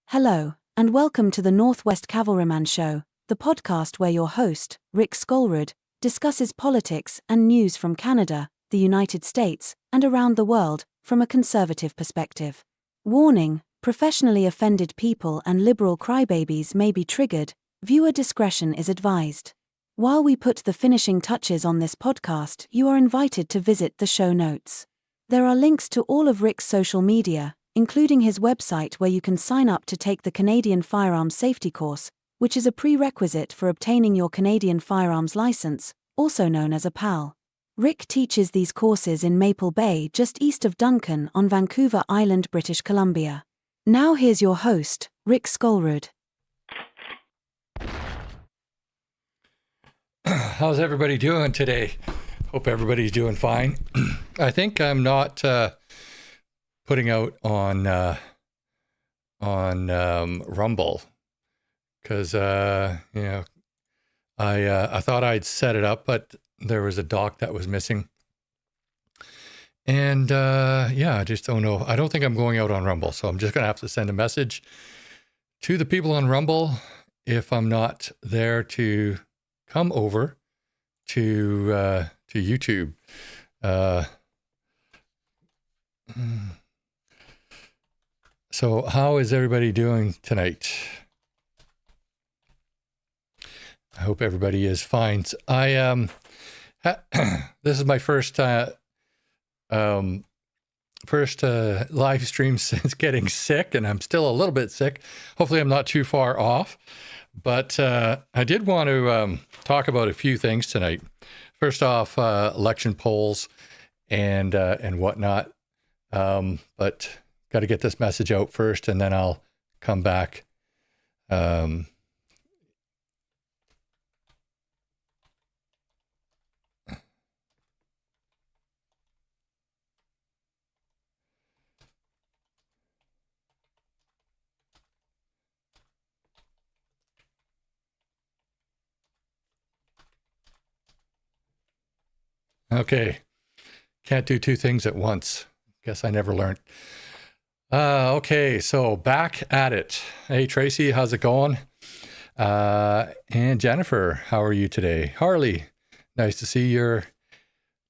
Hello, and welcome to the Northwest Cavalryman Show, the podcast where your host, Rick Skolrud, discusses politics and news from Canada, the United States, and around the world, from a conservative perspective. Warning: professionally offended people and liberal crybabies may be triggered. Viewer discretion is advised. While we put the finishing touches on this podcast, you are invited to visit the show notes. There are links to all of Rick's social media, including his website where you can sign up to take the Canadian Firearms Safety Course, which is a prerequisite for obtaining your Canadian Firearms License, also known as a PAL. Rick teaches these courses in Maple Bay just east of Duncan on Vancouver Island, British Columbia. Now here's your host, Rick Skolrud. How's everybody doing today? Hope everybody's doing fine. I think I'm not putting out on Rumble because I thought I'd set it up, but there was a doc that was missing, and I just don't know. I don't think I'm going out on Rumble, so I'm just gonna have to send a message to the people on Rumble if I'm not there to come over to YouTube. So how is everybody doing tonight? I hope everybody is fine. This is my first live stream since getting sick, and I'm still a little bit sick. Hopefully I'm not too far off, but I did want to talk about a few things tonight. First off, election polls and whatnot, but got to get this message out first, and then I'll come back. Okay, can't do two things at once. Guess I never learned. Okay, so back at it. Hey, Tracy, how's it going? And Jennifer, how are you today? Harley, nice to see you're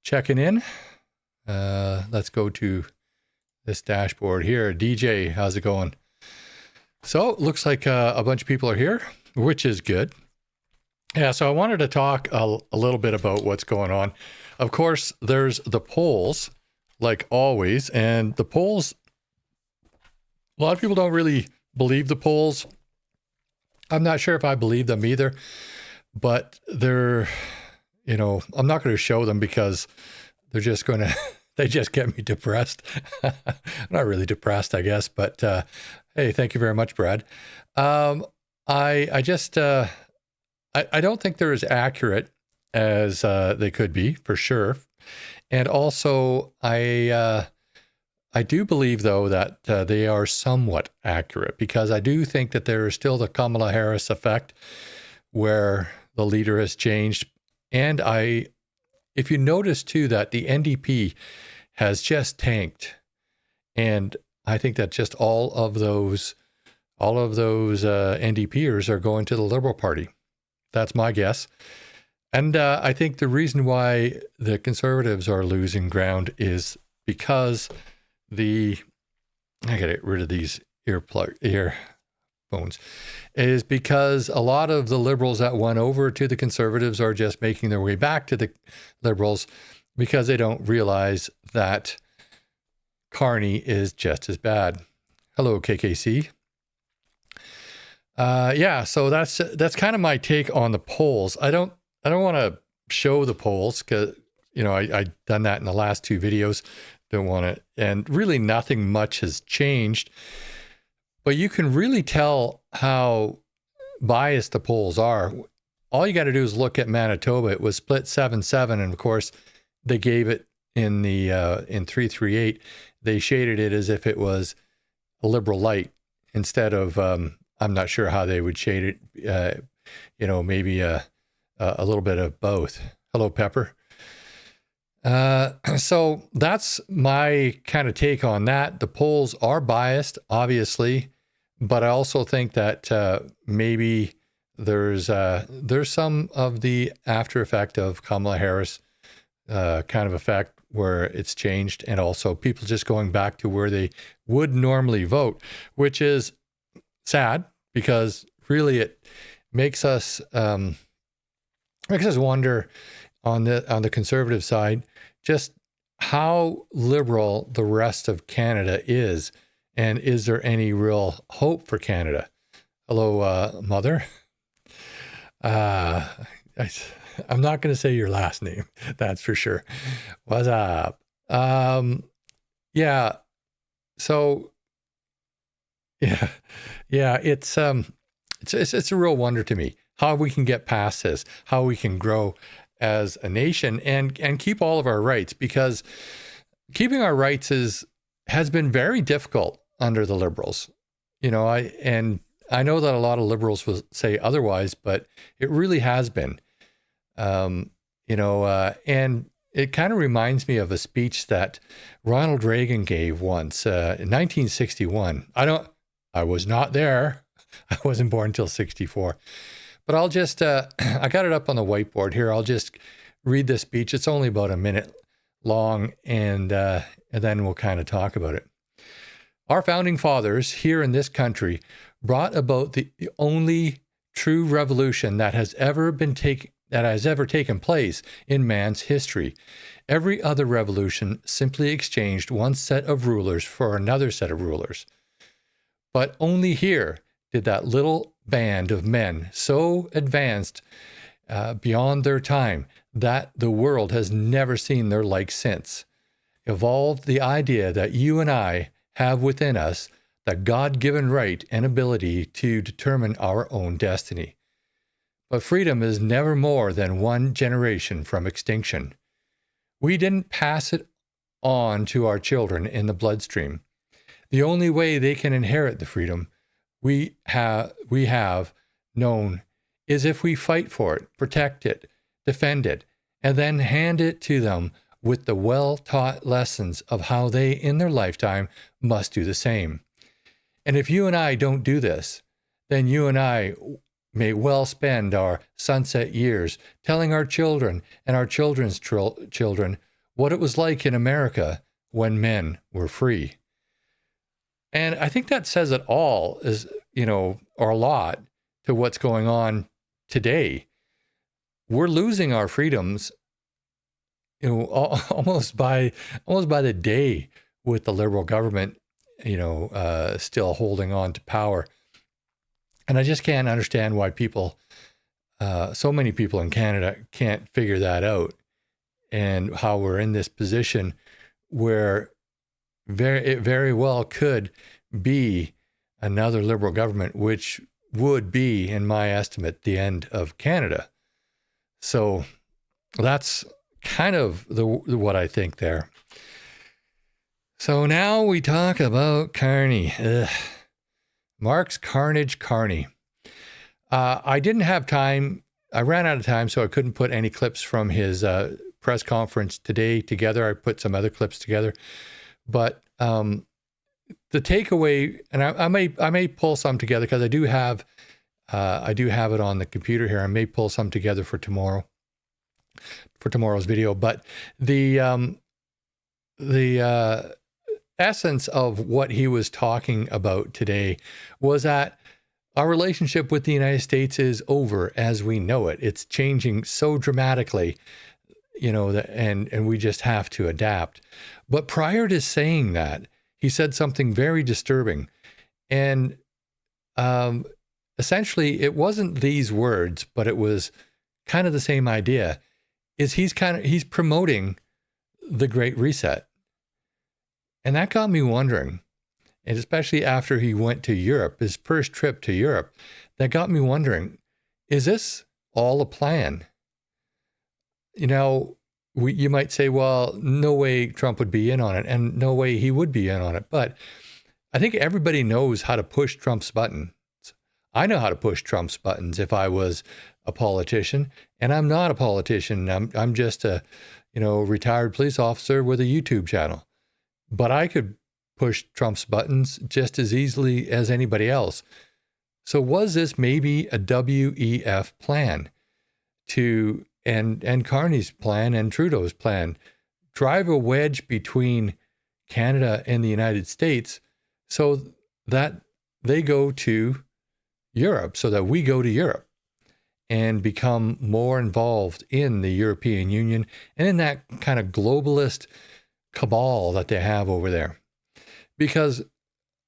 checking in. Let's go to this dashboard here. DJ, how's it going? So, looks like a bunch of people are here, which is good. Yeah, so I wanted to talk a little bit about what's going on. Of course, there's the polls, like always, and the polls, a lot of people don't really believe the polls. I'm not sure if I believe them either, but they're, I'm not going to show them because they're just going to, they just get me depressed. I'm not really depressed, I guess, but hey, thank you very much, Brad. I don't think they're as accurate as they could be, for sure. And also, I do believe, though, that they are somewhat accurate, because I do think that there is still the Kamala Harris effect where the leader has changed. And if you notice, too, that the NDP has just tanked. And I think that just all of those NDPers are going to the Liberal Party. That's my guess. And I think the reason why the Conservatives are losing ground is because I gotta get rid of these earphones, is because a lot of the Liberals that went over to the Conservatives are just making their way back to the Liberals because they don't realize that Carney is just as bad. Hello, KKC. So that's kind of my take on the polls. I don't want to show the polls because, I done that in the last two videos. Don't want to, and really nothing much has changed, but you can really tell how biased the polls are. All you got to do is look at Manitoba. It was split 7-7. And of course they gave it in the, in 338, they shaded it as if it was a Liberal light instead of, I'm not sure how they would shade it. Maybe a little bit of both. Hello, Pepper. So that's my kind of take on that. The polls are biased, obviously. But I also think that maybe there's some of the after effect of Kamala Harris kind of effect where it's changed, and also people just going back to where they would normally vote, which is sad because really it makes us wonder on the conservative side just how liberal the rest of Canada is, and is there any real hope for Canada? Hello, Mother. I'm not going to say your last name, that's for sure. What's up? Yeah. So, yeah, it's a real wonder to me how we can get past this, how we can grow as a nation and keep all of our rights, because keeping our rights has been very difficult under the Liberals. I know that a lot of Liberals will say otherwise, but it really has been. And it kind of reminds me of a speech that Ronald Reagan gave once in 1961. I was not there. I wasn't born until 64. But I'll just, I got it up on the whiteboard here. I'll just read this speech. It's only about a minute long, and then we'll kind of talk about it. Our founding fathers here in this country brought about the only true revolution that has ever taken place in man's history. Every other revolution simply exchanged one set of rulers for another set of rulers. But only here did that little band of men so advanced beyond their time that the world has never seen their like since, evolved the idea that you and I have within us the God-given right and ability to determine our own destiny. But freedom is never more than one generation from extinction. We didn't pass it on to our children in the bloodstream. The only way they can inherit the freedom we have known is if we fight for it, protect it, defend it, and then hand it to them with the well-taught lessons of how they, in their lifetime, must do the same. And if you and I don't do this, then you and I may well spend our sunset years telling our children and our children's children what it was like in America when men were free. And I think that says it all, or a lot, to what's going on today. We're losing our freedoms, almost by the day, with the Liberal government, still holding on to power. And I just can't understand why so many people in Canada can't figure that out, and how we're in this position where it very well could be another Liberal government, which would be, in my estimate, the end of Canada. So that's kind of what I think there. So now we talk about Carney. Mark's Carnage Carney. I didn't have time. I ran out of time, so I couldn't put any clips from his press conference today together. I put some other clips together. But the takeaway, and I may pull some together because I do have it on the computer here. I may pull some together for tomorrow's video. But the essence of what he was talking about today was that our relationship with the United States is over as we know it. It's changing so dramatically, and we just have to adapt. But prior to saying that, he said something very disturbing. And essentially, it wasn't these words, but it was kind of the same idea. He's promoting the Great Reset. And that got me wondering, and especially after he went to Europe, his first trip to Europe, that got me wondering, is this all a plan? You might say, well, no way Trump would be in on it, and no way he would be in on it. But I think everybody knows how to push Trump's buttons. I know how to push Trump's buttons if I was a politician, and I'm not a politician. I'm just a, retired police officer with a YouTube channel. But I could push Trump's buttons just as easily as anybody else. So was this maybe a WEF plan to, and Carney's plan and Trudeau's plan, drive a wedge between Canada and the United States so that they go to Europe, so that we go to Europe and become more involved in the European Union and in that kind of globalist cabal that they have over there. Because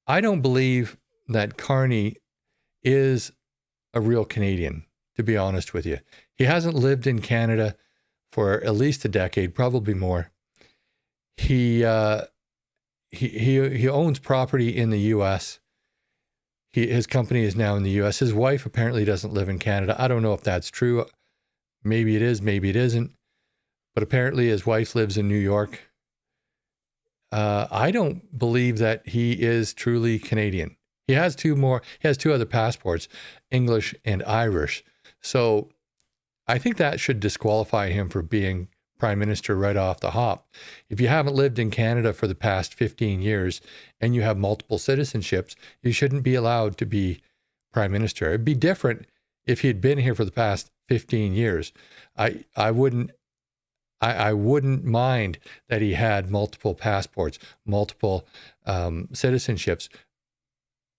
I don't believe that Carney is a real Canadian, to be honest with you. He hasn't lived in Canada for at least a decade, probably more. He owns property in the U.S. His company is now in the U.S. His wife apparently doesn't live in Canada. I don't know if that's true. Maybe it is, maybe it isn't. But apparently his wife lives in New York. I don't believe that he is truly Canadian. He has two other passports, English and Irish. So I think that should disqualify him for being Prime Minister right off the hop. If you haven't lived in Canada for the past 15 years and you have multiple citizenships, you shouldn't be allowed to be Prime Minister. It'd be different if he'd been here for the past 15 years. I wouldn't mind that he had multiple passports, multiple citizenships,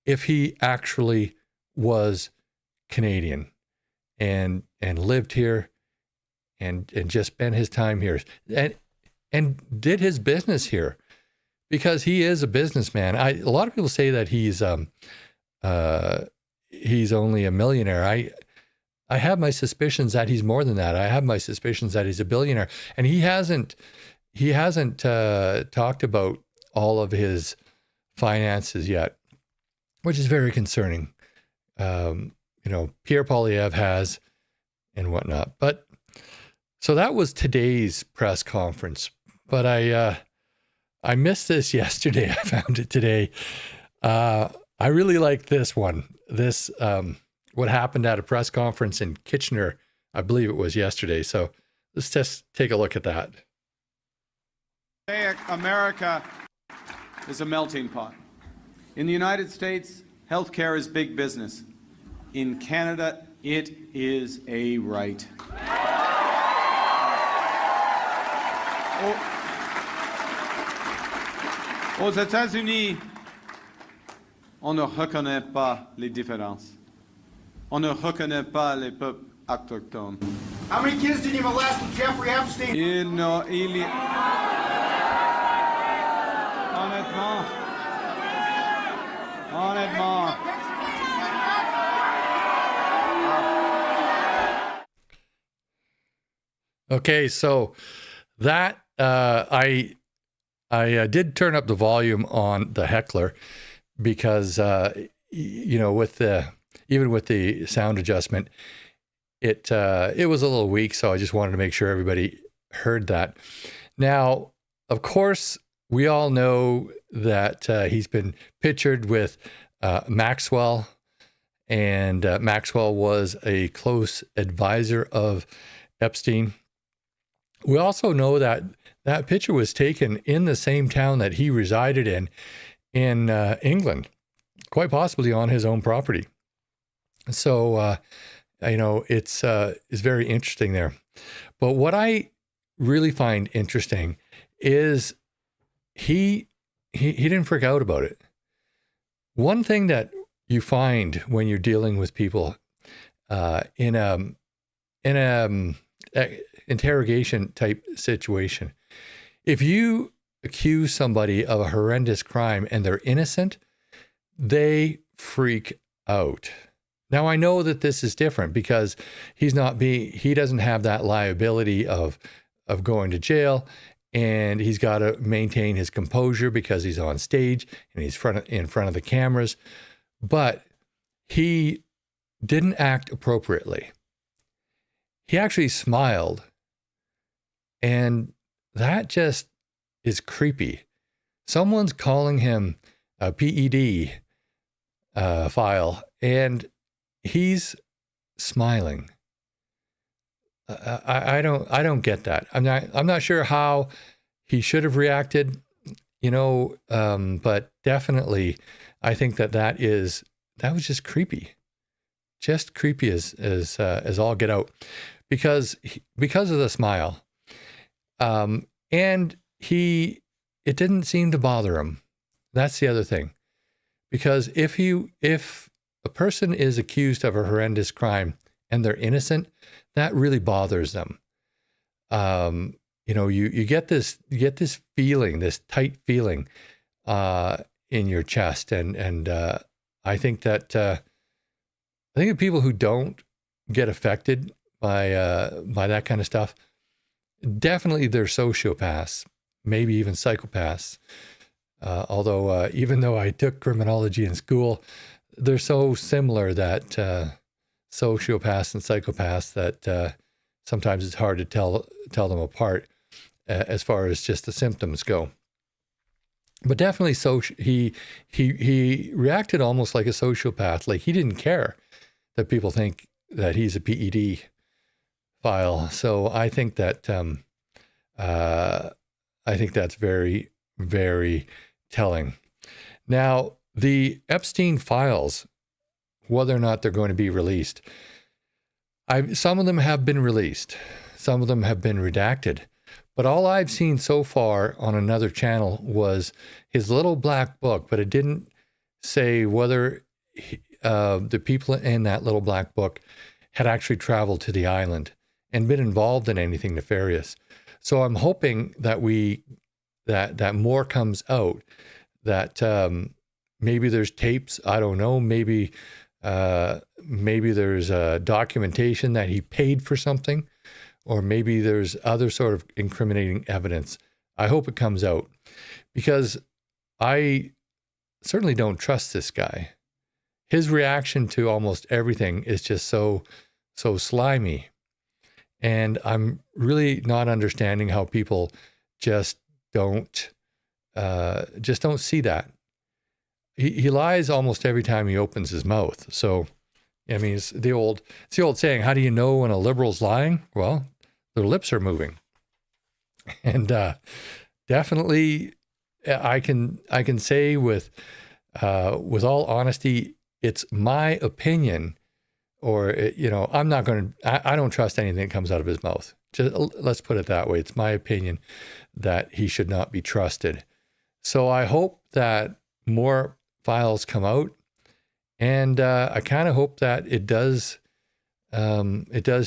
if he actually was Canadian and lived here and just spent his time here and did his business here, because he is a businessman. A lot of people say that he's only a millionaire. I have my suspicions that he's more than that. I have my suspicions that he's a billionaire, and he hasn't talked about all of his finances yet, which is very concerning. Pierre Poilievre has and whatnot. But so that was today's press conference. But I missed this yesterday. I found it today. I really like this one. This what happened at a press conference in Kitchener, I believe it was yesterday. So let's just take a look at that. America is a melting pot. In the United States, healthcare is big business. In Canada, it is a right. Aux États-Unis, on ne reconnaît pas les différences. On ne reconnaît pas les peuples autochtones. How many kids did you molest with Jeffrey Epstein? Honnêtement. Okay, so that I did turn up the volume on the heckler because even with the sound adjustment, it was a little weak, so I just wanted to make sure everybody heard that. Now, of course, we all know that he's been pictured with Maxwell, and Maxwell was a close advisor of Epstein. We also know that that picture was taken in the same town that he resided in England, quite possibly on his own property. So, it's very interesting there. But what I really find interesting is he didn't freak out about it. One thing that you find when you're dealing with people in a interrogation type situation, if you accuse somebody of a horrendous crime and they're innocent, they freak out. Now, I know that this is different because he doesn't have that liability of going to jail, and he's got to maintain his composure because he's on stage and he's in front of the cameras. But he didn't act appropriately. He actually smiled, and that just is creepy. Someone's calling him a PED file, and he's smiling. I don't get that. I'm not sure how he should have reacted. But definitely, I think that was just creepy. Just creepy as all get out, because of the smile, and it didn't seem to bother him. That's the other thing, because if a person is accused of a horrendous crime and they're innocent, that really bothers them. You get this feeling, this tight feeling in your chest, and I think that. I think the people who don't get affected by that kind of stuff, definitely they're sociopaths, maybe even psychopaths. Although even though I took criminology in school, they're so similar that sociopaths and psychopaths that sometimes it's hard to tell them apart as far as just the symptoms go. But definitely, he reacted almost like a sociopath. Like he didn't care that people think that he's a PED file. So I think that that's very, very telling. Now, the Epstein files, whether or not they're going to be released, some of them have been released, some of them have been redacted. But all I've seen so far on another channel was his little black book, but it didn't say whether the people in that little black book had actually traveled to the island and been involved in anything nefarious. So I'm hoping that that more comes out, that maybe there's tapes, I don't know, maybe there's documentation that he paid for something, or maybe there's other sort of incriminating evidence. I hope it comes out, because I certainly don't trust this guy. His reaction to almost everything is just so slimy. And I'm really not understanding how people just don't see that. He lies almost every time he opens his mouth. So, I mean, it's the old saying, how do you know when a liberal's lying? Well, their lips are moving. And definitely I can say with all honesty, it's my opinion, or, I'm not going to, I don't trust anything that comes out of his mouth. Just let's put it that way. It's my opinion that he should not be trusted. So I hope that more files come out, and I kind of hope that it does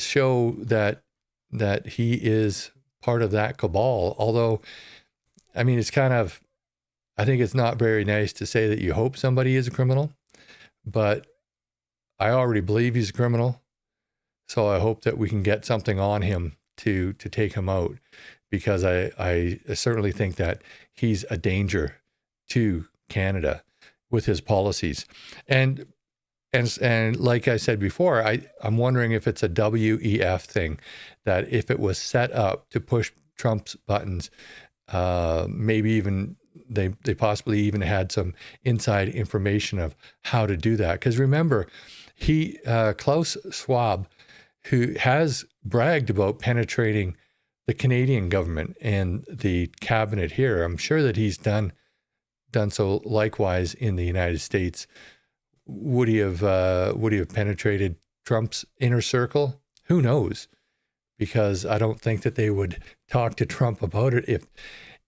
show that he is part of that cabal. Although, I mean, I think it's not very nice to say that you hope somebody is a criminal, but I already believe he's a criminal. So I hope that we can get something on him to take him out, because I certainly think that he's a danger to Canada with his policies. And like I said before, I'm wondering if it's a WEF thing, that if it was set up to push Trump's buttons, maybe even they possibly even had some inside information of how to do that. Because remember, Klaus Schwab, who has bragged about penetrating the Canadian government and the cabinet here, I'm sure that he's done so likewise in the United States. Would he have penetrated Trump's inner circle? Who knows? Because I don't think that they would talk to Trump about it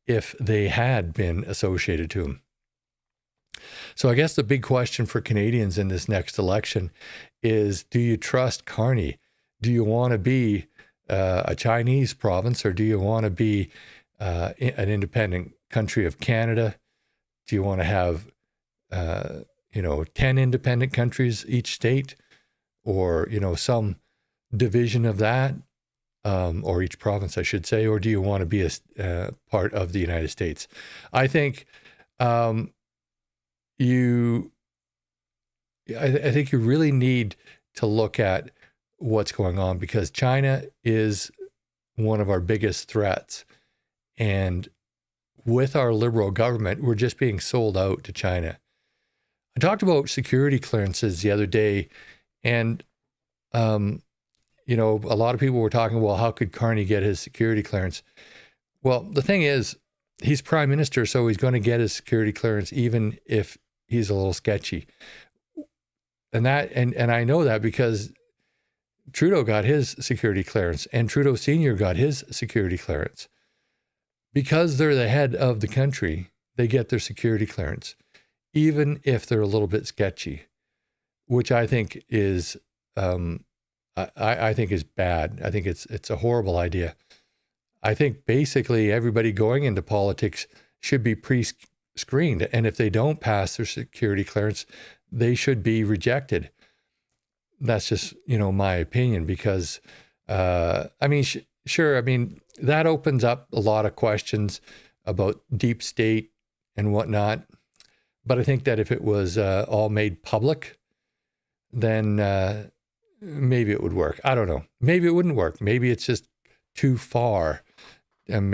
if they had been associated to him. So I guess the big question for Canadians in this next election is, do you trust Carney? Do you want to be a Chinese province, or do you want to be an independent country of Canada? Do you want to have 10 independent countries each state, or some division of that, or each province, I should say, or do you want to be a part of the United States? I think you really need to look at what's going on, because China is one of our biggest threats. And with our liberal government, we're just being sold out to China. I talked about security clearances the other day, and a lot of people were talking, well, how could Carney get his security clearance? Well, the thing is, he's prime minister, so he's going to get his security clearance, even if he's a little sketchy. And I know that because Trudeau got his security clearance, and Trudeau Sr. got his security clearance. Because they're the head of the country, they get their security clearance, even if they're a little bit sketchy, which I think is, I think is bad. I think it's a horrible idea. I think basically everybody going into politics should be pre-screened, and if they don't pass their security clearance, they should be rejected. That's just, my opinion, because, sure. I mean, that opens up a lot of questions about deep state and whatnot. But I think that if it was all made public, then maybe it would work. I don't know. Maybe it wouldn't work. Maybe it's just too far. And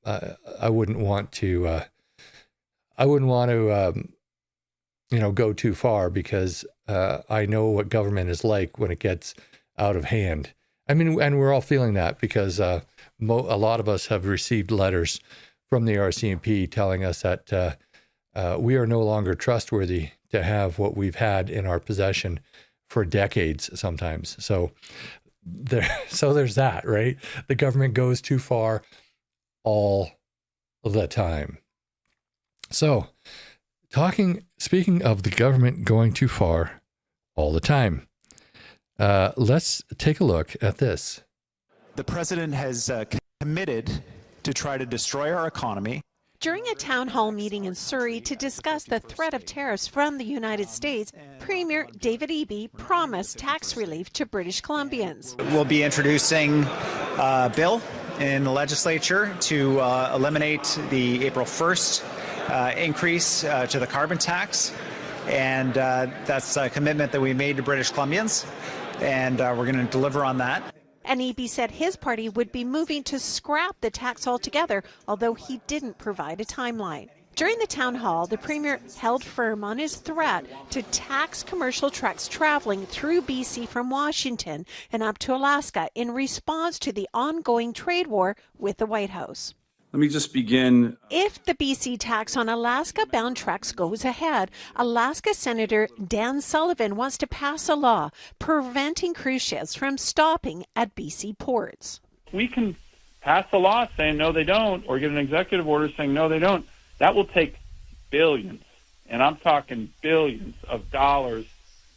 I wouldn't want to. Go too far, because I know what government is like when it gets out of hand. I mean, and we're all feeling that, because a lot of us have received letters from the RCMP telling us that we are no longer trustworthy to have what we've had in our possession for decades sometimes. So there's that, right? The government goes too far all the time. So speaking of the government going too far all the time, let's take a look at this. The president has committed to try to destroy our economy. During a town hall meeting in Surrey to discuss the threat of tariffs from the United States, Premier David Eby promised tax relief to British Columbians. We'll be introducing a bill in the legislature to eliminate the April 1st increase to the carbon tax. And that's a commitment that we made to British Columbians, and we're going to deliver on that. And Eby said his party would be moving to scrap the tax altogether, although he didn't provide a timeline. During the town hall, the Premier held firm on his threat to tax commercial trucks traveling through BC from Washington and up to Alaska in response to the ongoing trade war with the White House. Let me just begin. If the BC tax on Alaska-bound trucks goes ahead, Alaska Senator Dan Sullivan wants to pass a law preventing cruise ships from stopping at BC ports. We can pass a law saying no, they don't, or get an executive order saying no, they don't. That will take billions, and I'm talking billions of dollars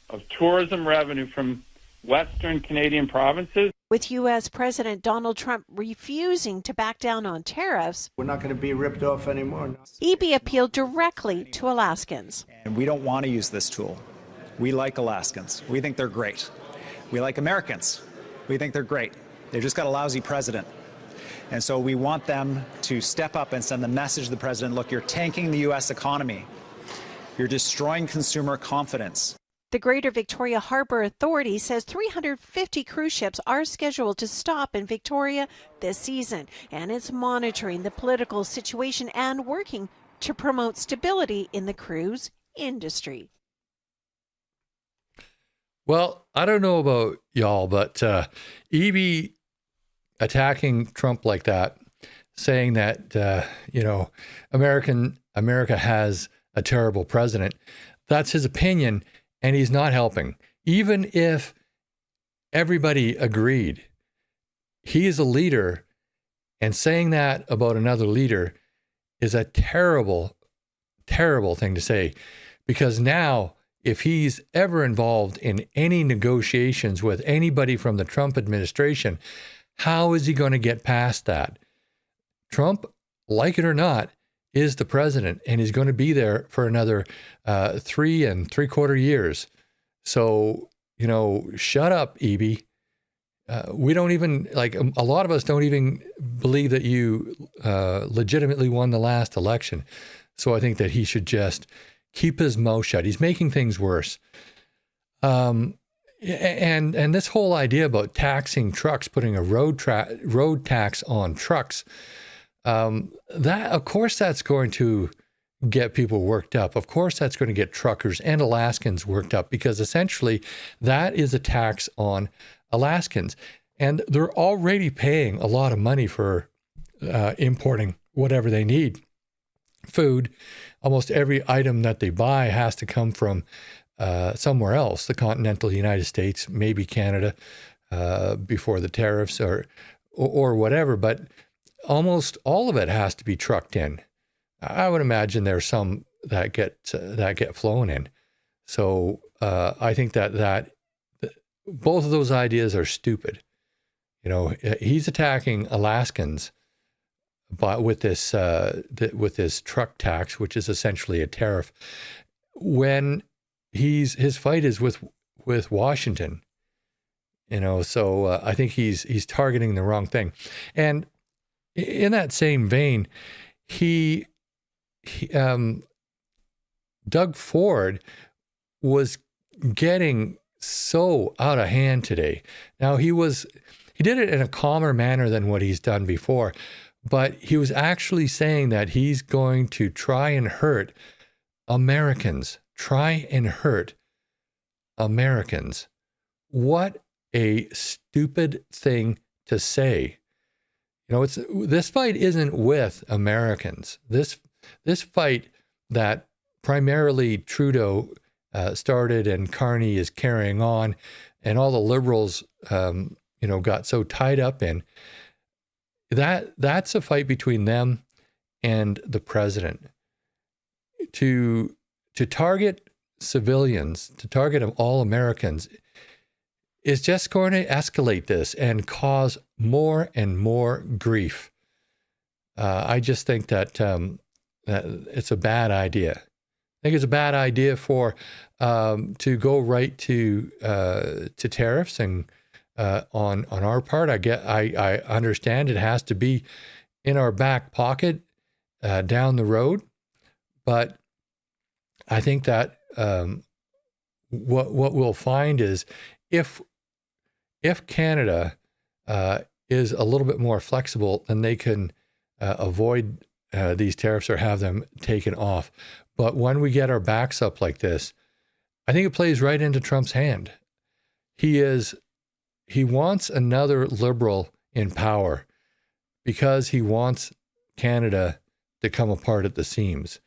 of tourism revenue from Western Canadian provinces. With U.S. President Donald Trump refusing to back down on tariffs, We're not going to be ripped off anymore. Eby appealed directly to Alaskans. And we don't want to use this tool. We like Alaskans. We think they're great. We like Americans. We think they're great. They've just got a lousy president. And so we want them to step up and send the message to the president, look, you're tanking the U.S. economy. You're destroying consumer confidence. The Greater Victoria Harbour Authority says 350 cruise ships are scheduled to stop in Victoria this season, and it's monitoring the political situation and working to promote stability in the cruise industry. Well, I don't know about y'all, but Eby attacking Trump like that, saying that, America has a terrible president, that's his opinion. And he's not helping. Even if everybody agreed, he is a leader, and saying that about another leader is a terrible, terrible thing to say. Because now, if he's ever involved in any negotiations with anybody from the Trump administration, how is he going to get past that? Trump, like it or not, is the president, and he's going to be there for another 3 3/4 years. So, shut up, Eby. We don't even, a lot of us don't even believe that you legitimately won the last election. So I think that he should just keep his mouth shut. He's making things worse. And this whole idea about taxing trucks, putting a road tax on trucks, that, of course, that's going to get people worked up. Of course, that's going to get truckers and Alaskans worked up, because essentially that is a tax on Alaskans. And they're already paying a lot of money for importing whatever they need. Food, almost every item that they buy has to come from somewhere else, the continental United States, maybe Canada, before the tariffs or whatever, but almost all of it has to be trucked in. I would imagine there's some that get flown in. So I think that both of those ideas are stupid. You know, he's attacking Alaskans, but with this truck tax, which is essentially a tariff, when his fight is with Washington. You know, so I think he's targeting the wrong thing. And in that same vein, he Doug Ford was getting so out of hand today. Now he did it in a calmer manner than what he's done before, but he was actually saying that he's going to try and hurt Americans. What a stupid thing to say. You know, this fight isn't with Americans. This fight that primarily Trudeau started and Carney is carrying on, and all the Liberals, got so tied up in, that's a fight between them and the president. To target civilians, to target all Americans, is just going to escalate this and cause more and more grief. I just think that it's a bad idea. I think it's a bad idea to go right to tariffs and on our part. I understand it has to be in our back pocket down the road, but I think that what we'll find is if Canada is a little bit more flexible, then they can avoid these tariffs or have them taken off. But when we get our backs up like this, I think it plays right into Trump's hand. He wants another Liberal in power because he wants Canada to come apart at the seams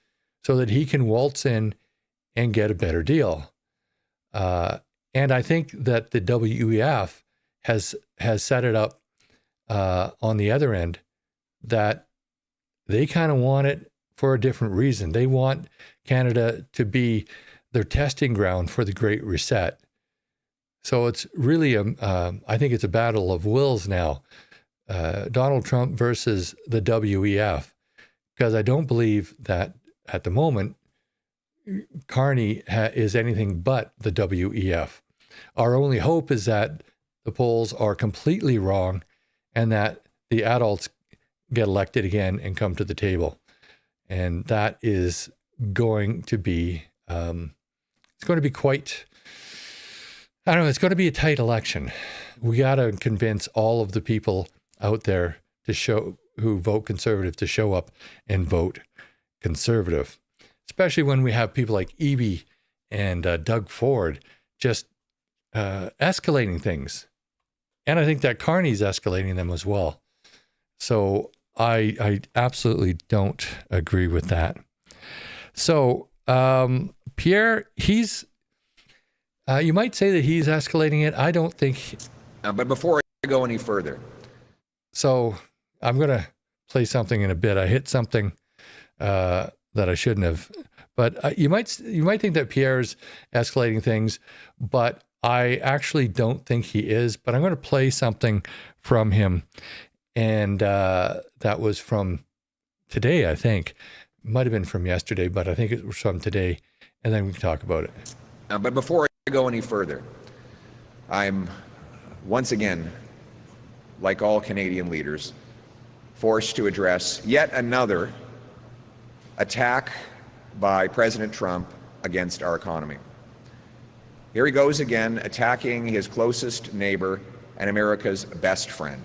so that he can waltz in and get a better deal. And I think that the WEF has set it up on the other end that they kind of want it for a different reason. They want Canada to be their testing ground for the Great Reset. So it's really, I think it's a battle of wills now, Donald Trump versus the WEF, because I don't believe that at the moment Carney is anything but the WEF. Our only hope is that the polls are completely wrong and that the adults get elected again and come to the table. And that is going to be, it's going to be quite, I don't know, it's going to be a tight election. We got to convince all of the people out there who vote conservative to show up and vote conservative, especially when we have people like Eby and Doug Ford just escalating things. And I think that Carney's escalating them as well. So I absolutely don't agree with that. So Pierre, you might say that he's escalating it. I don't think. But before I go any further. So I'm going to play something in a bit. I hit something that I shouldn't have. But you might think that Pierre's escalating things, but I actually don't think he is. But I'm going to play something from him. And that was from today, I think. It might have been from yesterday, but I think it was from today. And then we can talk about it. But before I go any further, I'm once again, like all Canadian leaders, forced to address yet another attack by President Trump against our economy. Here he goes again, attacking his closest neighbor and America's best friend,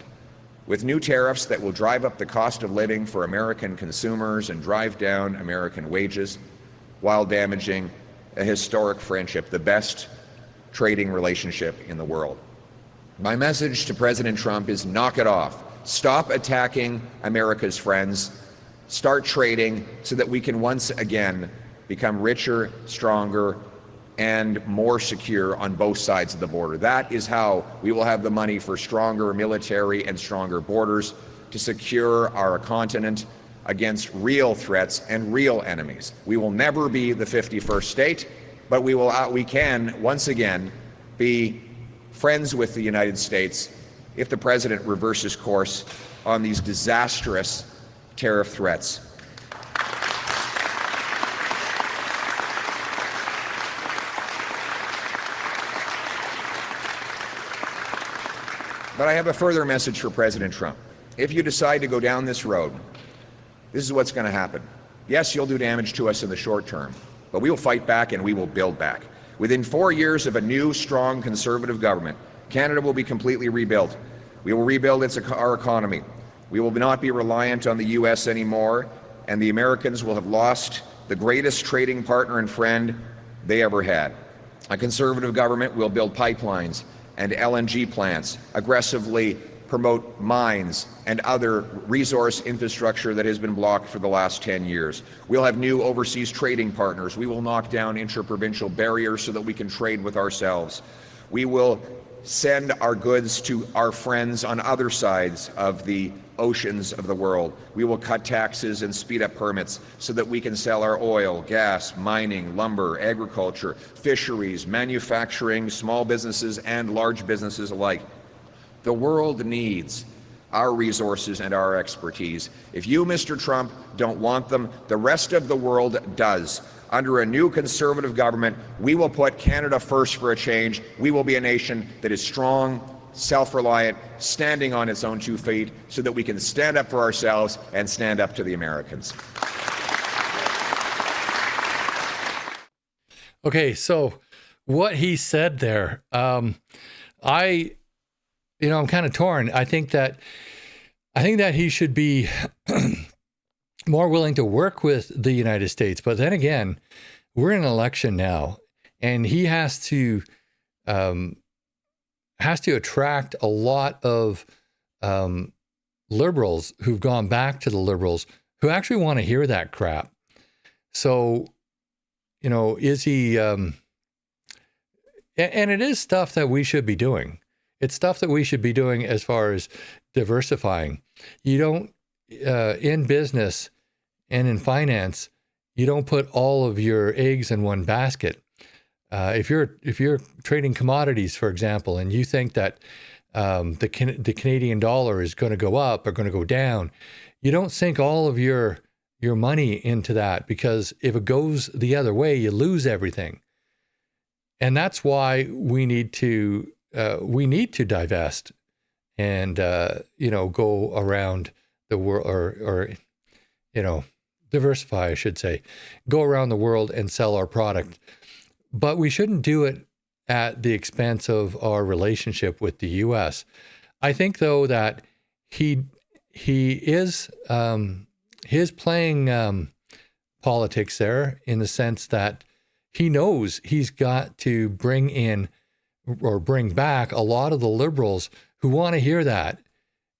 with new tariffs that will drive up the cost of living for American consumers and drive down American wages, while damaging a historic friendship, the best trading relationship in the world. My message to President Trump is knock it off. Stop attacking America's friends start trading so that we can once again become richer, stronger, and more secure on both sides of the border. That is how we will have the money for stronger military and stronger borders to secure our continent against real threats and real enemies. We will never be the 51st state, but we can once again be friends with the United States if the president reverses course on these disastrous tariff threats. But I have a further message for President Trump. If you decide to go down this road, this is what's going to happen. Yes, you'll do damage to us in the short term, but we will fight back and we will build back. Within 4 years of a new, strong, conservative government, Canada will be completely rebuilt. We will rebuild our economy. We will not be reliant on the U.S. anymore, and the Americans will have lost the greatest trading partner and friend they ever had. A conservative government will build pipelines and LNG plants, aggressively promote mines and other resource infrastructure that has been blocked for the last 10 years. We'll have new overseas trading partners. We will knock down inter-provincial barriers so that we can trade with ourselves. We will send our goods to our friends on other sides of the oceans of the world. We will cut taxes and speed up permits so that we can sell our oil, gas, mining, lumber, agriculture, fisheries, manufacturing, small businesses and large businesses alike. The world needs our resources and our expertise. If you, Mr. Trump, don't want them, the rest of the world does. Under a new conservative government, we will put Canada first for a change. We will be a nation that is strong, self-reliant, standing on its own 2 feet so that we can stand up for ourselves and stand up to the Americans. Okay, so what he said there, I'm kind of torn. I think that he should be more willing to work with the United States. But then again, we're in an election now, and he has to attract a lot of liberals who've gone back to the liberals who actually want to hear that crap. So, is he? And it is stuff that we should be doing. It's stuff that we should be doing as far as diversifying. You don't, in business and in finance, you don't put all of your eggs in one basket. If you're trading commodities, for example, and you think that the Canadian dollar is going to go up or going to go down, you don't sink all of your money into that, because if it goes the other way, you lose everything. And that's why we need to divest and go around the world, or diversify, I should say, go around the world and sell our product. But we shouldn't do it at the expense of our relationship with the U.S. I think, though, that he is playing politics there, in the sense that he knows he's got to bring in or bring back a lot of the liberals who want to hear that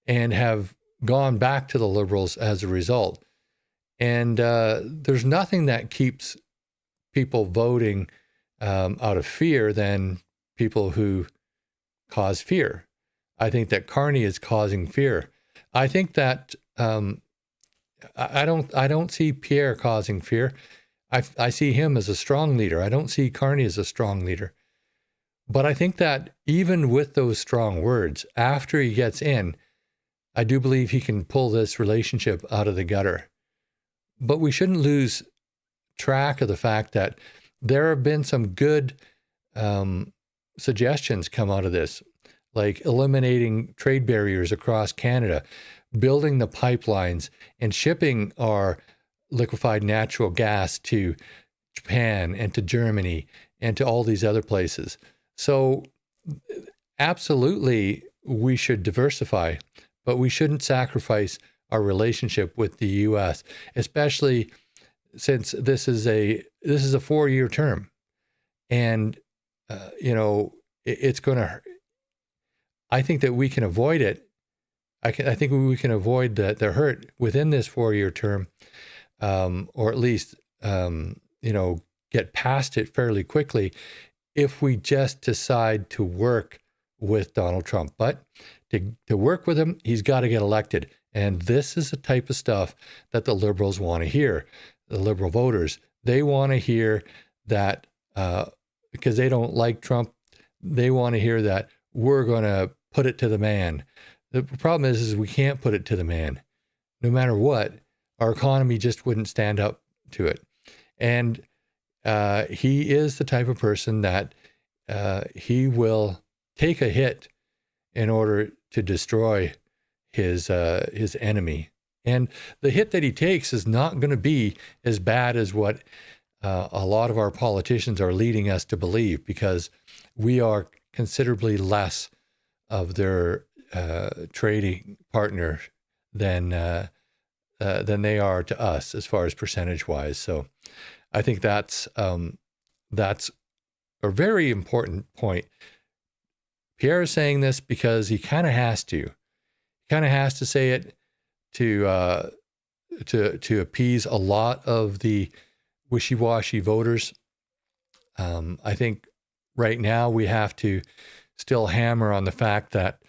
and have gone back to the liberals as a result. And there's nothing that keeps people voting out of fear than people who cause fear. I think that Carney is causing fear. I think that I don't see Pierre causing fear. I see him as a strong leader. I don't see Carney as a strong leader. But I think that even with those strong words, after he gets in, I do believe he can pull this relationship out of the gutter. But we shouldn't lose track of the fact that there have been some good suggestions come out of this, like eliminating trade barriers across Canada, building the pipelines, and shipping our liquefied natural gas to Japan and to Germany and to all these other places. So absolutely, we should diversify, but we shouldn't sacrifice our relationship with the U.S., especially since this is a 4-year term, and it's going to. I think that we can avoid it I think we can avoid the hurt within this 4-year term, or at least, get past it fairly quickly if we just decide to work with Donald Trump. But to work with him, he's got to get elected. And this is the type of stuff that the Liberals want to hear. The Liberal voters, they want to hear that, because they don't like Trump, they want to hear that we're going to put it to the man. The problem is we can't put it to the man. No matter what, our economy just wouldn't stand up to it. And he is the type of person that he will take a hit in order to destroy his enemy. And the hit that he takes is not going to be as bad as what a lot of our politicians are leading us to believe, because we are considerably less of their trading partner than they are to us as far as percentage-wise. So I think that's a very important point. Pierre is saying this because he kind of has to. He kind of has to say it to appease a lot of the wishy-washy voters. I think right now we have to still hammer on the fact that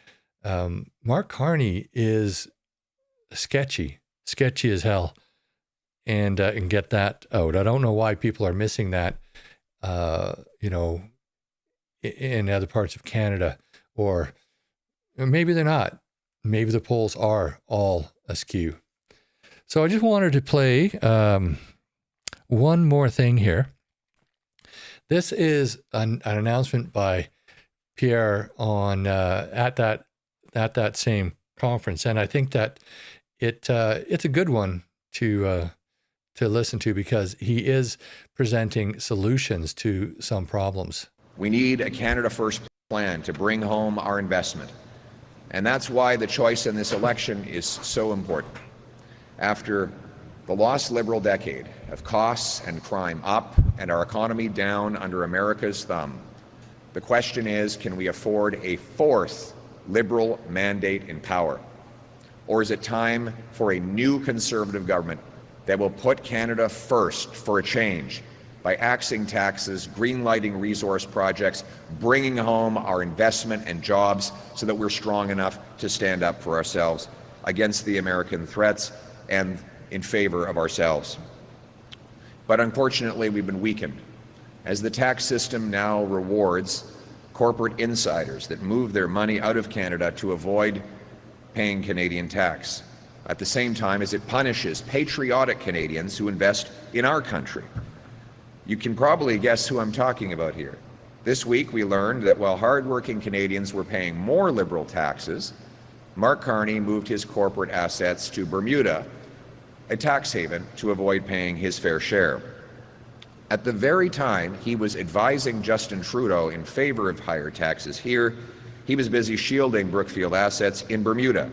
Mark Carney is sketchy as hell, and get that out. I don't know why people are missing that, in other parts of Canada, or maybe they're not. Maybe the polls are all askew. So I just wanted to play one more thing here. This is an announcement by Pierre on at that same conference, and I think that it's a good one to listen to, because he is presenting solutions to some problems. We need a Canada First plan to bring home our investment. And that's why the choice in this election is so important. After the lost Liberal decade of costs and crime up and our economy down under America's thumb, the question is, can we afford a fourth Liberal mandate in power? Or is it time for a new Conservative government that will put Canada first for a change by axing taxes, green-lighting resource projects, bringing home our investment and jobs so that we're strong enough to stand up for ourselves against the American threats and in favor of ourselves. But unfortunately, we've been weakened, as the tax system now rewards corporate insiders that move their money out of Canada to avoid paying Canadian tax, at the same time as it punishes patriotic Canadians who invest in our country. You can probably guess who I'm talking about here. This week we learned that while hardworking Canadians were paying more Liberal taxes, Mark Carney moved his corporate assets to Bermuda, a tax haven, to avoid paying his fair share. At the very time he was advising Justin Trudeau in favor of higher taxes here, he was busy shielding Brookfield assets in Bermuda,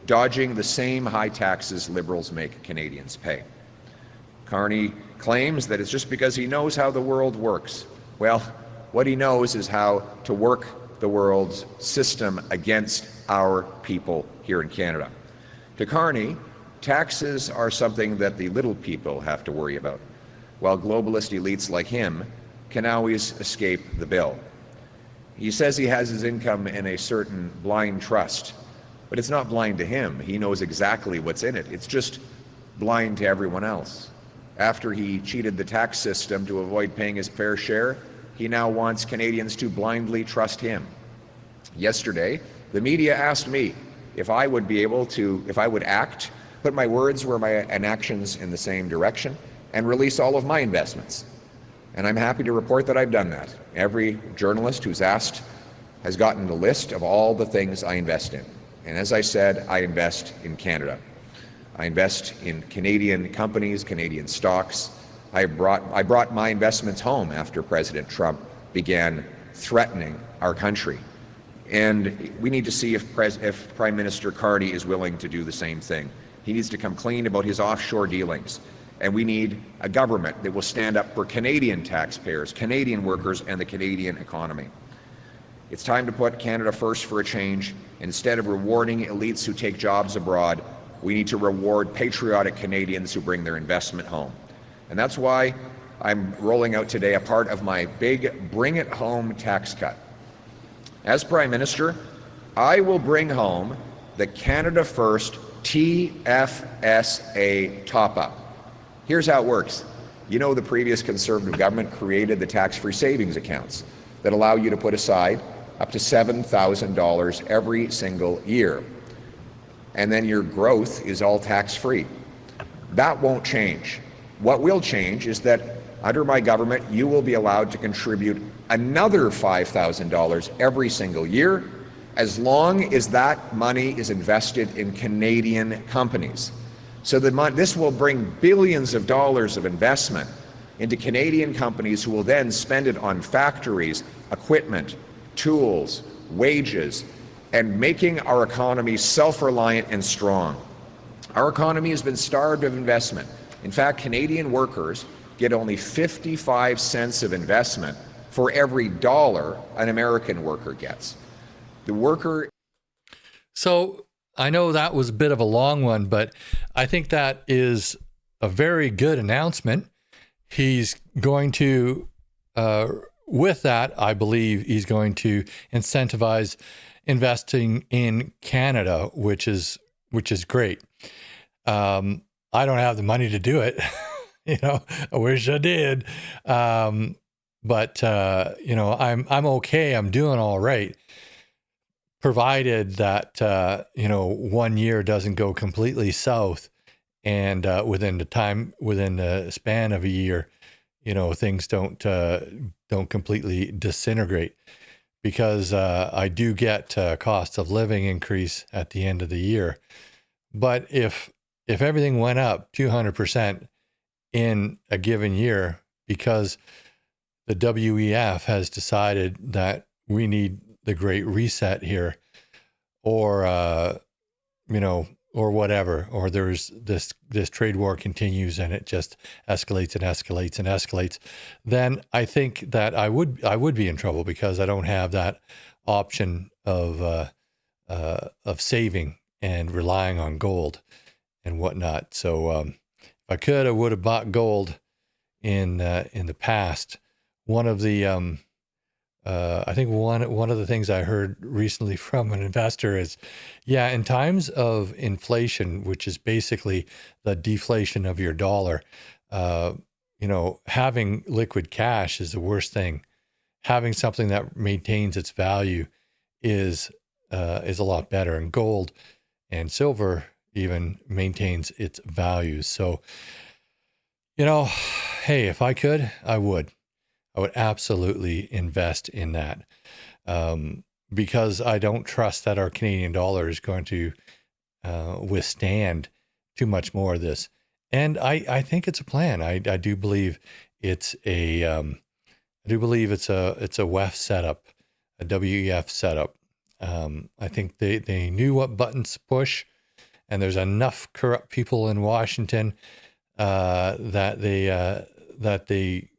dodging the same high taxes Liberals make Canadians pay. Carney claims that it's just because he knows how the world works. Well, what he knows is how to work the world's system against our people here in Canada. To Carney, taxes are something that the little people have to worry about, while globalist elites like him can always escape the bill. He says he has his income in a certain blind trust, but it's not blind to him. He knows exactly what's in it. It's just blind to everyone else. After he cheated the tax system to avoid paying his fair share, he now wants Canadians to blindly trust him. Yesterday, the media asked me if I would act, put my words and actions in the same direction, and release all of my investments. And I'm happy to report that I've done that. Every journalist who's asked has gotten the list of all the things I invest in. And as I said, I invest in Canada. I invest in Canadian companies, Canadian stocks. I brought my investments home after President Trump began threatening our country. And we need to see if Prime Minister Carney is willing to do the same thing. He needs to come clean about his offshore dealings. And we need a government that will stand up for Canadian taxpayers, Canadian workers, and the Canadian economy. It's time to put Canada first for a change. Instead of rewarding elites who take jobs abroad, we need to reward patriotic Canadians who bring their investment home. And that's why I'm rolling out today a part of my big Bring It Home tax cut. As Prime Minister, I will bring home the Canada First TFSA top-up. Here's how it works. You know, the previous Conservative government created the tax-free savings accounts that allow you to put aside up to $7,000 every single year. And then your growth is all tax-free. That won't change. What will change is that under my government, you will be allowed to contribute another $5,000 every single year, as long as that money is invested in Canadian companies. So this will bring billions of dollars of investment into Canadian companies who will then spend it on factories, equipment, tools, wages, and making our economy self-reliant and strong. Our economy has been starved of investment. In fact, Canadian workers get only 55 cents of investment for every dollar an American worker gets. The worker... So I know that was a bit of a long one, but I think that is a very good announcement. He's going to, with that, I believe he's going to incentivize investing in Canada, which is great. I don't have the money to do it. I wish I did. But I'm okay. I'm doing all right, provided that 1 year doesn't go completely south, and within the span of a year, things don't completely disintegrate, because I do get cost of living increase at the end of the year. But if everything went up 200% in a given year, because the WEF has decided that we need the Great Reset here, or whatever, or there's this trade war continues and it just escalates and escalates and escalates, then I think that I would be in trouble, because I don't have that option of saving and relying on gold and whatnot. So if I could, I would have bought gold in the past. One of the I think one of the things I heard recently from an investor is, in times of inflation, which is basically the deflation of your dollar, having liquid cash is the worst thing. Having something that maintains its value is a lot better, and gold and silver even maintains its values. So, hey, if I could, I would absolutely invest in that, because I don't trust that our Canadian dollar is going to withstand too much more of this. And I think it's a plan. I do believe it's a WEF setup, a WEF setup. I think they knew what buttons to push, and there's enough corrupt people in Washington that they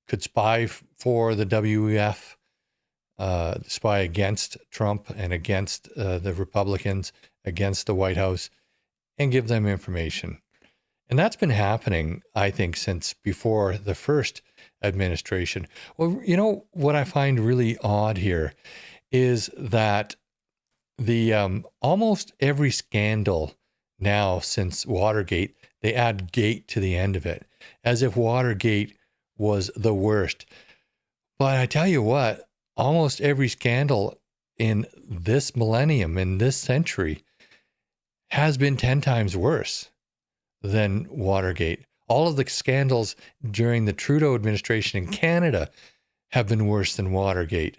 could spy for the WEF, spy against Trump and against the Republicans, against the White House, and give them information. And that's been happening, I think, since before the first administration. Well, what I find really odd here is that the almost every scandal now since Watergate, they add gate to the end of it, as if Watergate was the worst. But I tell you what, almost every scandal in this millennium, in this century, has been 10 times worse than Watergate. All of the scandals during the Trudeau administration in Canada have been worse than Watergate.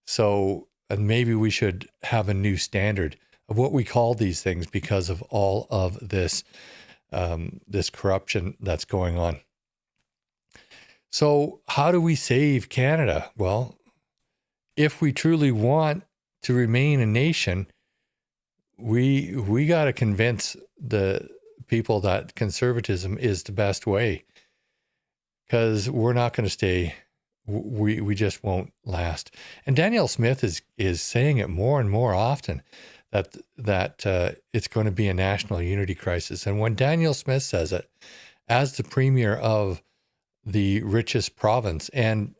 So maybe we should have a new standard of what we call these things, because of all of this corruption that's going on. So how do we save Canada? Well, if we truly want to remain a nation, we got to convince the people that conservatism is the best way, because we're not going to stay we just won't last. And Danielle Smith is saying it more and more often that it's going to be a national unity crisis. And when Danielle Smith says it, as the premier of the richest province and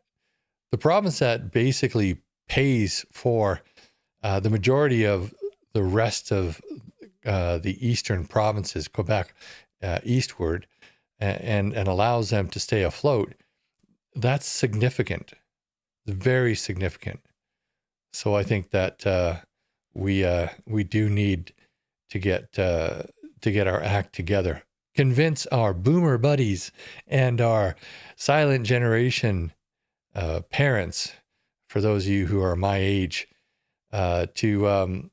the province that basically pays for the majority of the rest of the eastern provinces, Quebec eastward, and allows them to stay afloat, that's significant, very significant. So I think that we do need to get our act together, convince our boomer buddies and our silent generation parents, for those of you who are my age, to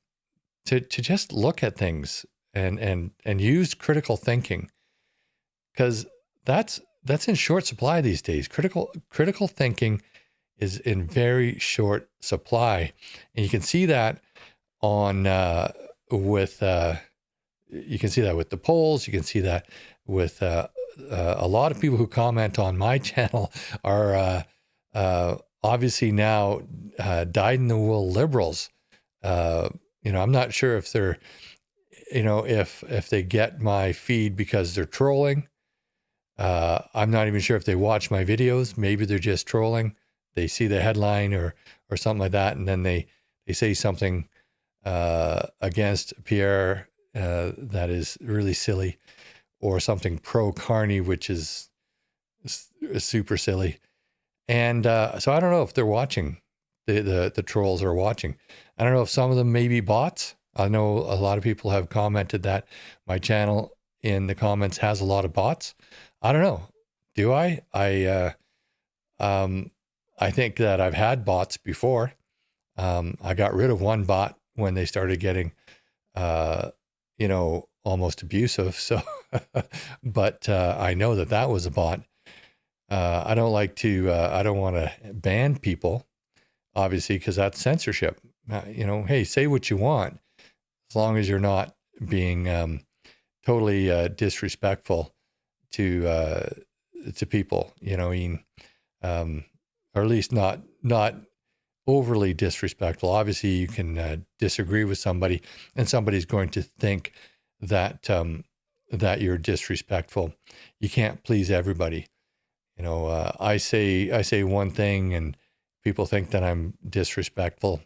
just look at things and use critical thinking, because that's in short supply these days. Critical thinking is in very short supply, and you can see that with the polls. You can see that with a lot of people who comment on my channel are obviously now dyed-in-the-wool liberals. I'm not sure if they're, if they get my feed because they're trolling. I'm not even sure if they watch my videos. Maybe they're just trolling. They see the headline or something like that, and then they say something against Pierre that is really silly, or something pro Carney, which is super silly. And so I don't know if they're watching. The trolls are watching. I don't know if some of them may be bots. I know a lot of people have commented that my channel in the comments has a lot of bots. I don't know. Do I? I think that I've had bots before. I got rid of one bot when they started getting, almost abusive. So, but I know that was a bot. I don't want to ban people, obviously, because that's censorship. Hey, say what you want, as long as you're not being totally disrespectful to people, or at least not overly disrespectful. Obviously, you can disagree with somebody, and somebody's going to think that that you're disrespectful. You can't please everybody. I say one thing, and people think that I'm disrespectful.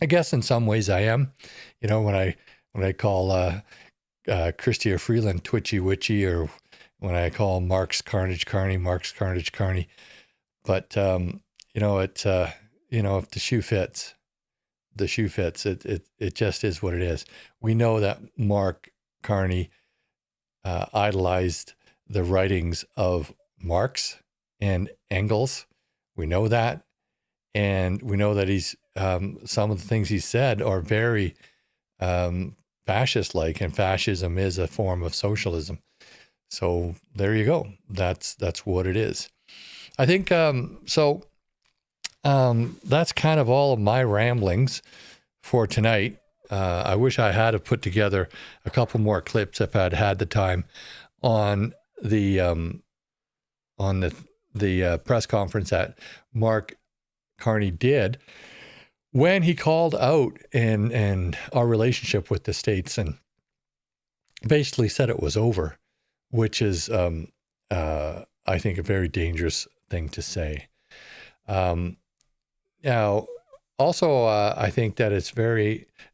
I guess in some ways I am. When I call Chrystia Freeland Twitchy Witchy, or when I call Mark's Carnage Carney. But if the shoe fits, the shoe fits. It just is what it is. We know that Mark Carney idolized the writings of Marx and Engels. We know that, and we know that he's some of the things he said are very fascist-like, and fascism is a form of socialism. So there you go. That's what it is. I think so. That's kind of all of my ramblings for tonight. I wish I had have put together a couple more clips if I'd had the time on the press conference that Mark Carney did when he called out and our relationship with the states, and basically said it was over, which is I think a very dangerous thing to say. Now, also, I think that it's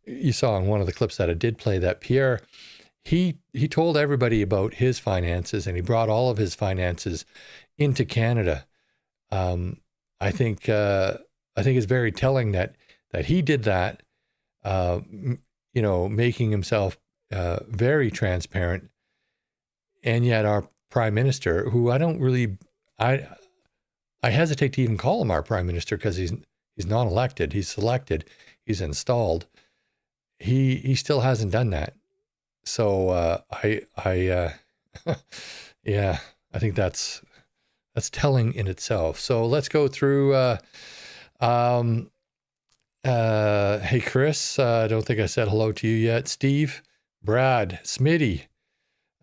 you saw in one of the clips that I did play that Pierre, he told everybody about his finances, and he brought all of his finances into Canada. I think it's very telling that he did that, making himself very transparent. And yet our prime minister, who I hesitate to even call him our prime minister, because he's not elected, he's selected, he's installed. He still hasn't done that. So yeah, I think that's telling in itself. So let's go through. Hey Chris, I don't think I said hello to you yet. Steve, Brad, Smitty,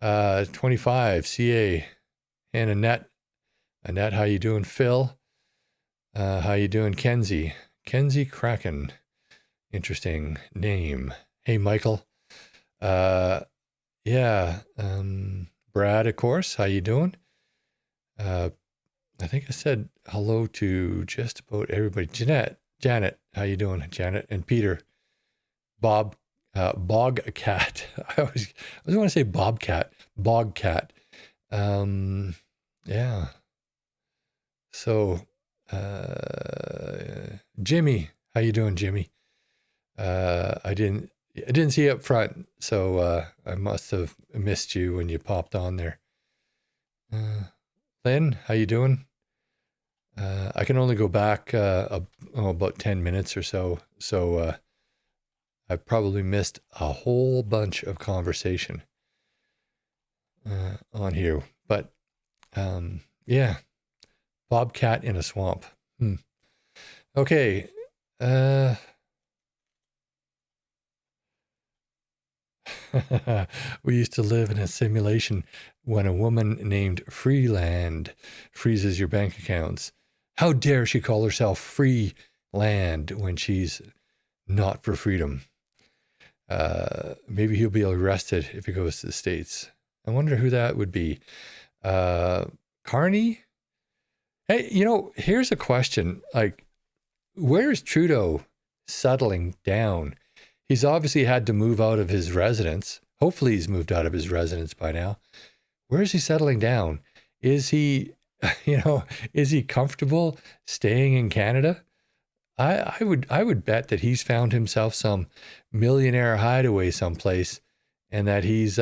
25, CA, and Annette, how you doing? Phil, How you doing, Kenzie? Kenzie Kraken. Interesting name. Hey, Michael. Yeah. Brad, of course. How you doing? I think I said hello to just about everybody. Janet, how you doing, Janet? And Peter. Bob, Bogcat. I always want to say Bobcat. Bogcat. Yeah. So, Jimmy, how you doing, Jimmy? I didn't see you up front, so I must have missed you when you popped on there. Lynn, how you doing? I can only go back about 10 minutes or so, so I probably missed a whole bunch of conversation on here. But yeah, Bobcat in a swamp. Okay. We used to live in a simulation when a woman named Freeland freezes your bank accounts. How dare she call herself Freeland when she's not for freedom? Maybe he'll be arrested if he goes to the States. I wonder who that would be. Carney? Hey, here's a question. Like, where's Trudeau settling down? He's obviously had to move out of his residence. Hopefully he's moved out of his residence by now. Where is he settling down? Is he, is he comfortable staying in Canada? I would bet that he's found himself some millionaire hideaway someplace, and that he's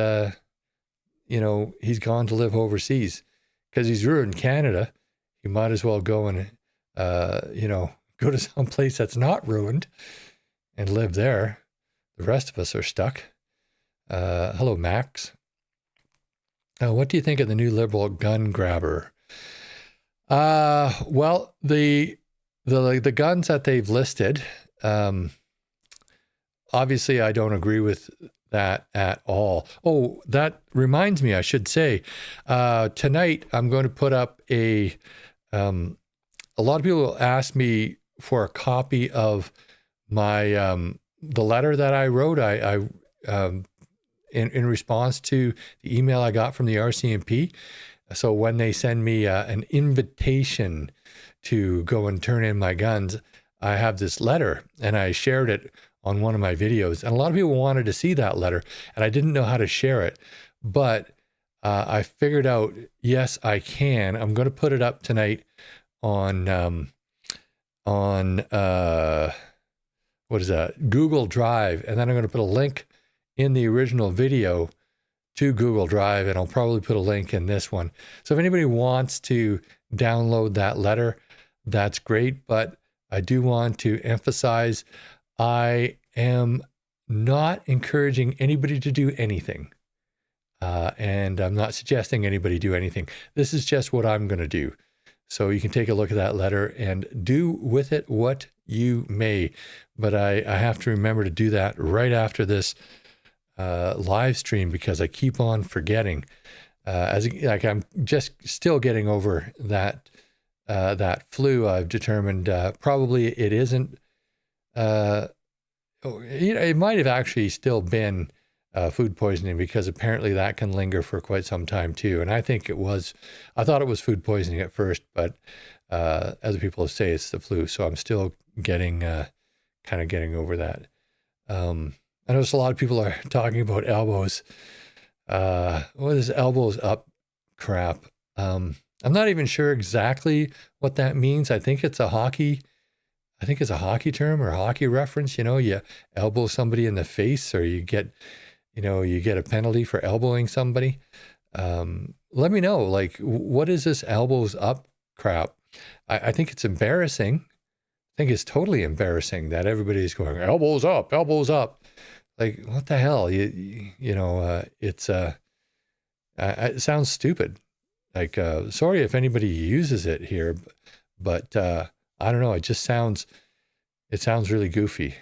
he's gone to live overseas because he's ruined Canada. He might as well go and go to some place that's not ruined and live there. The rest of us are stuck. Hello, Max. What do you think of the new Liberal gun grabber? Well, the guns that they've listed, obviously I don't agree with that at all. Oh, that reminds me, I should say, tonight I'm going to put up a lot of people asked me for a copy of my the letter that I wrote. I in response to the email I got from the RCMP. So when they send me an invitation to go and turn in my guns, I have this letter, and I shared it on one of my videos. And a lot of people wanted to see that letter, and I didn't know how to share it. But I figured out, yes, I can. I'm going to put it up tonight on what is that? Google Drive. And then I'm going to put a link in the original video to Google Drive, and I'll probably put a link in this one. So if anybody wants to download that letter, that's great. But I do want to emphasize, I am not encouraging anybody to do anything. And I'm not suggesting anybody do anything. This is just what I'm going to do. So you can take a look at that letter and do with it what you may. But I have to remember to do that right after this live stream, because I keep on forgetting. I'm just still getting over that flu. I've determined probably it isn't. It might have actually still been food poisoning, because apparently that can linger for quite some time too. And I thought it was food poisoning at first, but other people say it's the flu. So I'm still getting over that. I notice a lot of people are talking about elbows. What is elbows up crap? I'm not even sure exactly what that means. I think it's a hockey term or a hockey reference. You elbow somebody in the face, or you get a penalty for elbowing somebody. Let me know, like, what is this elbows up crap? I think it's embarrassing. I think it's totally embarrassing that everybody's going elbows up, elbows up. Like, what the hell? It sounds stupid. Like, sorry if anybody uses it here, but I don't know. It sounds really goofy.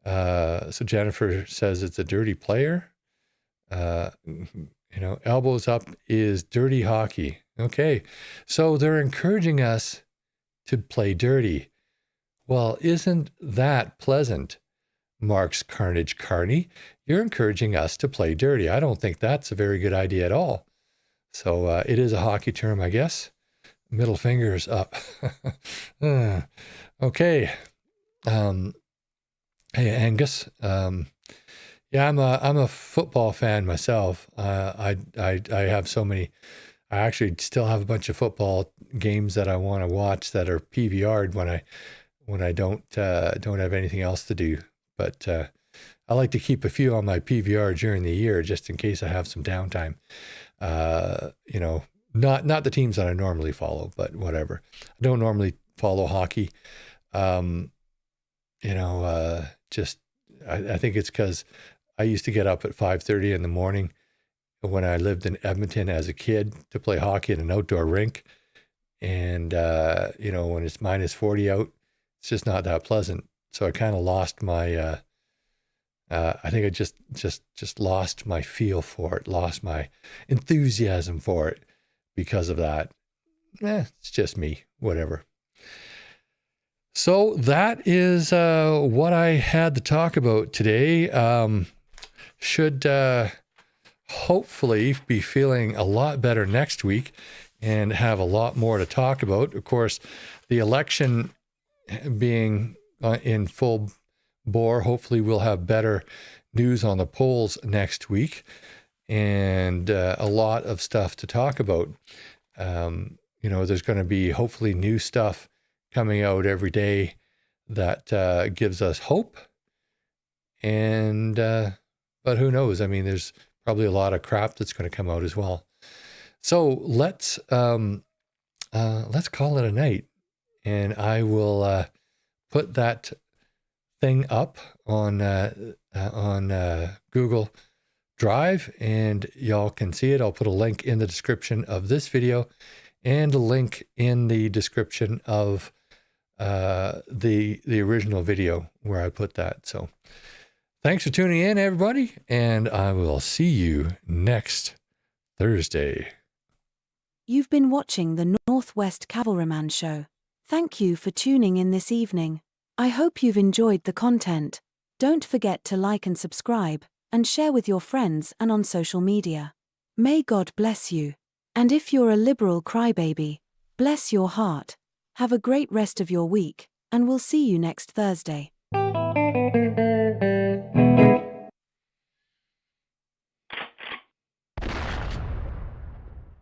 So Jennifer says it's a dirty player. Elbows up is dirty hockey. Okay. So they're encouraging us to play dirty. Well, isn't that pleasant? Mark's Carnage Carney, you're encouraging us to play dirty. I don't think that's a very good idea at all. So it is a hockey term, I guess. Middle fingers up. Okay. Hey, Angus. Yeah, I'm a football fan myself. I have so many. I actually still have a bunch of football games that I want to watch that are PVR'd when I don't have anything else to do. But I like to keep a few on my PVR during the year just in case I have some downtime. You know, not the teams that I normally follow, but whatever. I don't normally follow hockey. You know, just I think it's because I used to get up at 5:30 in the morning when I lived in Edmonton as a kid to play hockey in an outdoor rink. And, you know, when it's minus 40 out, it's just not that pleasant. So I kind of lost my, I think I just lost my feel for it, lost my enthusiasm for it because of that. It's just me, whatever. So that is what I had to talk about today. Should hopefully be feeling a lot better next week and have a lot more to talk about. Of course, the election being in full bore, hopefully we'll have better news on the polls next week and a lot of stuff to talk about. You know, there's going to be hopefully new stuff coming out every day that gives us hope. And, but who knows? I mean, there's probably a lot of crap that's going to come out as well. So let's call it a night, and I will put that thing up on Google Drive, and y'all can see it. I'll put a link in the description of this video and a link in the description of the original video where I put that. So thanks for tuning in, everybody, and I will see you next Thursday. You've been watching the Northwest Cavalryman Show. Thank you for tuning in this evening. I hope you've enjoyed the content. Don't forget to like and subscribe, and share with your friends and on social media. May God bless you. And if you're a liberal crybaby, bless your heart. Have a great rest of your week, and we'll see you next Thursday.